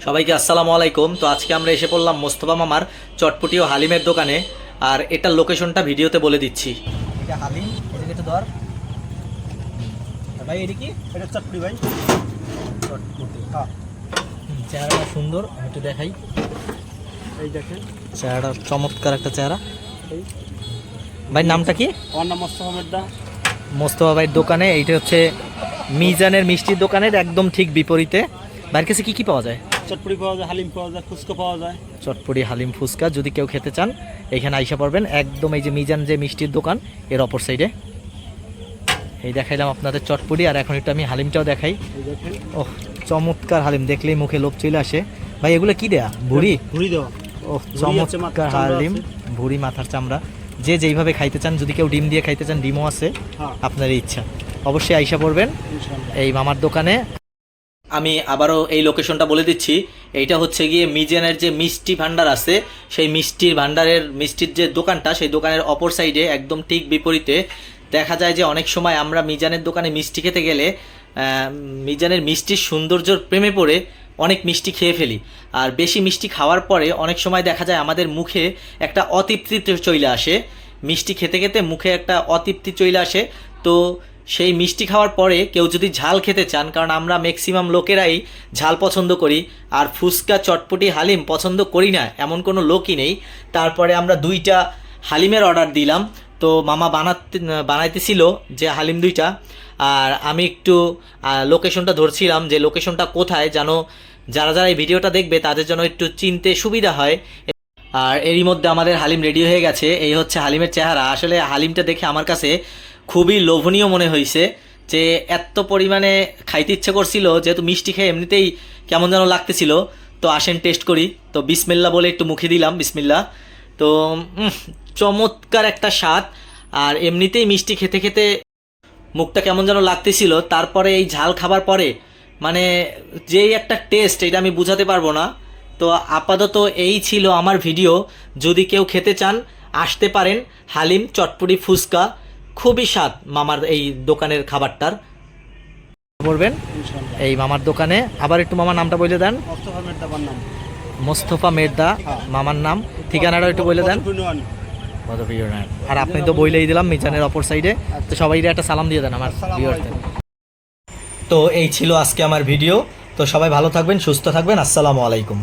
সবাইকে আসসালামু আলাইকুম। তো আজকে আমরা এসে পড়লাম মোস্তফা মামার চটপটি ও হালিমের দোকানে। আর এটার লোকেশনটা ভিডিওতে বলে দিচ্ছি। এটা হালিম, এদিকে একটু ধর ভাই। এটা কি? এটা চটপটি ভাই, চটপটি। হ্যাঁ, চেহারাটা সুন্দর, আমি একটু দেখাই। এই দেখেন চেহারাটা চমৎকার একটা চেহারা। ভাই নামটা কি? আমার নাম মোস্তফা মের্দা। মোস্তফা ভাইয়ের দোকানে, এইটা হচ্ছে মিজানের মিষ্টির দোকানের একদম ঠিক বিপরীতে। ভাইয়ের কাছে কি কি পাওয়া যায়? চটপটি পাওয়া যায়, হালিম পাওয়া যায়, ফুচকা পাওয়া যায়। চটপটি, হালিম, ফুচকা যদি কেউ খেতে চান এখানে আইসা পড়বেন। একদম এই যে মিজান যে মিষ্টির দোকান এর অপর সাইডে। এই দেখাইলাম আপনাদের চটপটি, আর এখন একটু আমি হালিমটাও দেখাই। এই দেখেন, ওহ চমৎকার হালিম, দেখলেই মুখে লোভ চলে আসে। ভাই এগুলো কি দেয়া? ভুড়ি? ভুড়ি দেওয়া। ওহ ভুড়ি আছে, চমৎকার মাথার চামড়া হালিম, আছে। ভুড়ি, মাথার চামড়া। যে যেইভাবে খাইতে চান, যদি কেউ ডিম দিয়ে খাইতে চান ডিমও আছে, হ্যাঁ, আপনার ইচ্ছা। অবশ্যই আইসা পড়বেন ইনশাআল্লাহ। এই মামার দোকানে। আমি আবারও এই লোকেশনটা বলে দিচ্ছি। এইটা হচ্ছে গিয়ে মিজানের যে মিষ্টি ভান্ডার আছে, সেই মিষ্টির ভান্ডারের মিষ্টির যে দোকানটা, সেই দোকানের অপর সাইডে একদম ঠিক বিপরীতে। দেখা যায় যে অনেক সময় আমরা মিজানের দোকানে মিষ্টি খেতে গেলে মিজানের মিষ্টির সৌন্দর্যর প্রেমে পড়ে অনেক মিষ্টি খেয়ে ফেলি। আর বেশি মিষ্টি খাওয়ার পরে অনেক সময় দেখা যায় আমাদের মুখে একটা অতৃপ্তি চলে আসে। মিষ্টি খেতে খেতে মুখে একটা অতৃপ্তি চলে আসে। তো সেই মিষ্টি খাওয়ার পরে কেউ যদি ঝাল খেতে চান, কারণ আমরা ম্যাক্সিমাম লোকেরাই ঝাল পছন্দ করি, আর ফুচকা, চটপটি, হালিম পছন্দ করি না এমন কোনো লোকই নেই। তারপরে আমরা 2টা হালিমের অর্ডার দিলাম। তো মামা বানাইতেছিল যে হালিম 2টা, আর আমি একটু লোকেশনটা ধরছিলাম যে লোকেশনটা কোথায়, যেন যারা যারা এই ভিডিওটা দেখবে তাদের জন্য একটু চিনতে সুবিধা হয়। আর এরই মধ্যে আমাদের হালিম রেডি হয়ে গেছে। এই হচ্ছে হালিমের চেহারা। আসলে হালিমটা দেখে আমার কাছে খুবই লোভনীয় মনে হয়েছে, যে এত পরিমাণে খাইতে ইচ্ছে করছিল, যেহেতু মিষ্টি খেয়ে এমনিতেই কেমন যেন লাগতেছিল। তো আসেন টেস্ট করি। তো বিসমিল্লা বলে একটু মুখে দিলাম, বিসমিল্লা। তো চমৎকার একটা স্বাদ। আর এমনিতেই মিষ্টি খেতে খেতে মুখটা কেমন যেন লাগতেছিল, তারপরে এই ঝাল খাবার পরে মানে যেই একটা টেস্ট, এটা আমি বুঝাতে পারবো না। তো আপাতত এই ছিল আমার ভিডিও। যদি কেউ খেতে চান আসতে পারেন। হালিম, চটপটি, ফুচকা খুবই স্বাদ মামার এই দোকানের খাবারটার। বলবেন ইনশাআল্লাহ। এই মামার দোকানে। আবার একটু মামার নামটা বলে দেন। মোস্তফা মের্দা আমার নাম। মোস্তফা মের্দা হ্যাঁ। মামার নাম। ঠিকানাটা একটু বলে দেন। আর আপনি তো বইলেই দিলাম মিজানের অপর সাইডে। তো সবাই একটা সালাম দিয়ে দেন আমার ভিউয়ারদের। তো এই ছিল আজকে আমার ভিডিও। তো সবাই ভালো থাকবেন, সুস্থ থাকবেন। আসসালামু আলাইকুম।